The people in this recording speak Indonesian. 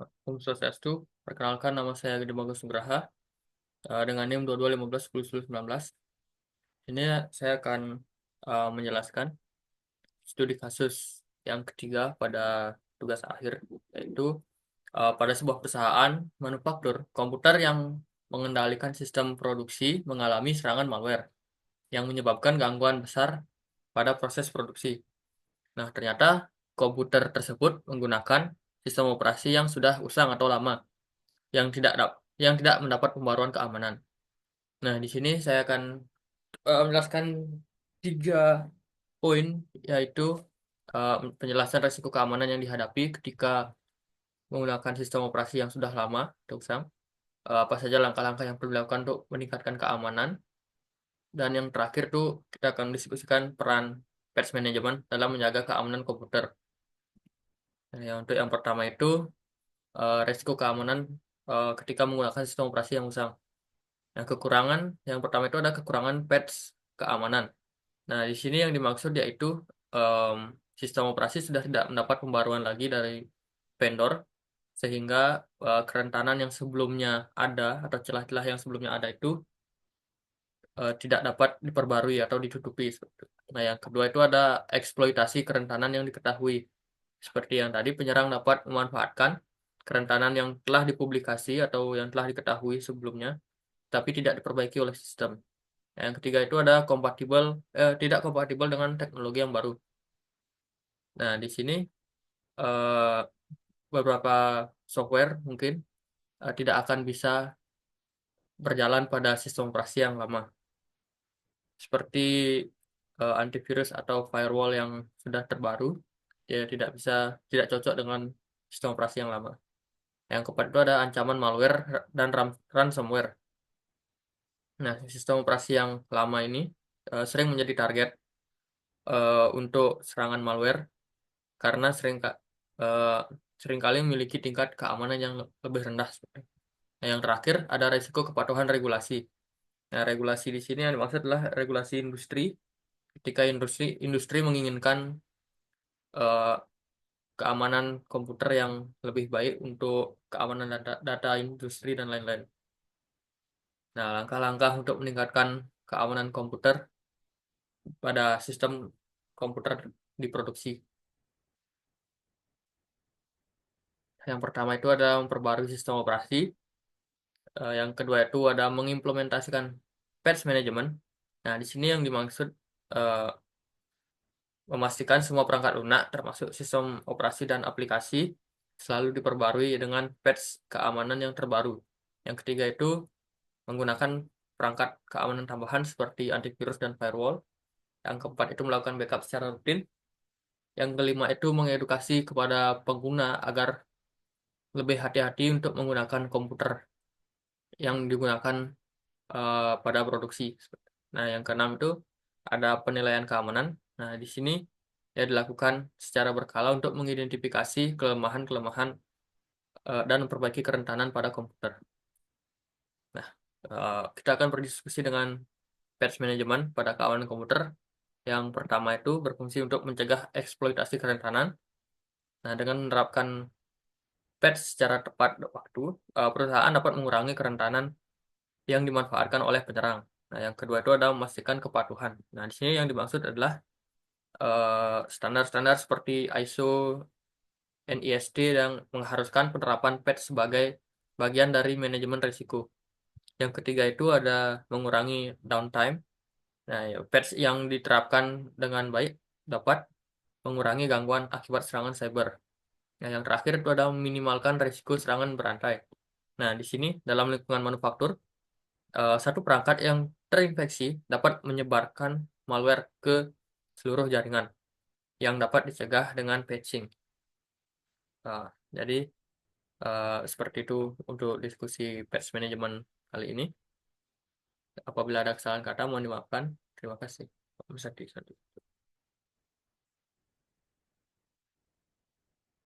Om Swastiastu, perkenalkan nama saya Gede Bagus Nugraha dengan NIM 22151019. Ini saya akan menjelaskan studi kasus yang ketiga pada tugas akhir, yaitu pada sebuah perusahaan manufaktur komputer yang mengendalikan sistem produksi mengalami serangan malware yang menyebabkan gangguan besar pada proses produksi. Nah, ternyata komputer tersebut menggunakan sistem operasi yang sudah usang atau lama yang tidak mendapat pembaruan keamanan. Nah, di sini saya akan menjelaskan 3 poin, yaitu penjelasan risiko keamanan yang dihadapi ketika menggunakan sistem operasi yang sudah lama atau usang, apa saja langkah-langkah yang perlu dilakukan untuk meningkatkan keamanan, dan yang terakhir tuh kita akan diskusikan peran patch management dalam menjaga keamanan komputer. Nah, untuk yang pertama itu risiko keamanan ketika menggunakan sistem operasi yang usang. Nah, kekurangan yang pertama itu ada kekurangan patch keamanan. Nah, di sini yang dimaksud yaitu em, sistem operasi sudah tidak mendapat pembaruan lagi dari vendor, sehingga kerentanan yang sebelumnya ada atau celah-celah yang sebelumnya ada itu tidak dapat diperbarui atau ditutupi. Nah, yang kedua itu ada eksploitasi kerentanan yang diketahui. Seperti yang tadi, penyerang dapat memanfaatkan kerentanan yang telah dipublikasi atau yang telah diketahui sebelumnya, tapi tidak diperbaiki oleh sistem. Yang ketiga itu ada tidak kompatibel dengan teknologi yang baru. Nah, di sini eh, beberapa software mungkin tidak akan bisa berjalan pada sistem operasi yang lama, seperti antivirus atau firewall yang sudah terbaru, dia tidak cocok dengan sistem operasi yang lama. Yang keempat itu ada ancaman malware dan ransomware. Nah, sistem operasi yang lama ini sering menjadi target untuk serangan malware karena eh, seringkali memiliki tingkat keamanan yang lebih rendah. Nah, yang terakhir ada risiko kepatuhan regulasi. Nah, regulasi di sini yang dimaksud adalah regulasi industri. Ketika industri menginginkan eh, keamanan komputer yang lebih baik untuk keamanan data industri dan lain-lain. Nah, langkah-langkah untuk meningkatkan keamanan komputer pada sistem komputer di produksi. Yang pertama itu ada memperbarui sistem operasi. Yang kedua itu ada mengimplementasikan patch management. Nah, di sini yang dimaksud eh, memastikan semua perangkat lunak, termasuk sistem operasi dan aplikasi, selalu diperbarui dengan patch keamanan yang terbaru. Yang ketiga itu menggunakan perangkat keamanan tambahan seperti antivirus dan firewall. Yang keempat itu melakukan backup secara rutin. Yang kelima itu mengedukasi kepada pengguna agar lebih hati-hati untuk menggunakan komputer yang digunakan pada produksi. Nah, yang keenam itu ada penilaian keamanan. Nah, di sini ya dilakukan secara berkala untuk mengidentifikasi kelemahan-kelemahan dan memperbaiki kerentanan pada komputer. Nah, kita akan berdiskusi dengan patch management pada keamanan komputer. Yang pertama itu berfungsi untuk mencegah eksploitasi kerentanan. Nah, dengan menerapkan patch secara tepat waktu, perusahaan dapat mengurangi kerentanan yang dimanfaatkan oleh penyerang. Nah, yang kedua itu ada memastikan kepatuhan. Nah, di sini yang dimaksud adalah standar-standar seperti ISO, NIST yang mengharuskan penerapan patch sebagai bagian dari manajemen risiko. Yang ketiga itu ada mengurangi downtime. Nah, ya, patch yang diterapkan dengan baik dapat mengurangi gangguan akibat serangan cyber. Nah, yang terakhir itu ada meminimalkan risiko serangan berantai. Nah, di sini dalam lingkungan manufaktur, satu perangkat yang terinfeksi dapat menyebarkan malware ke seluruh jaringan yang dapat dicegah dengan patching. Nah, jadi seperti itu untuk diskusi patch management kali ini. Apabila ada kesalahan kata, mohon dimaafkan. Terima kasih. Bisa di-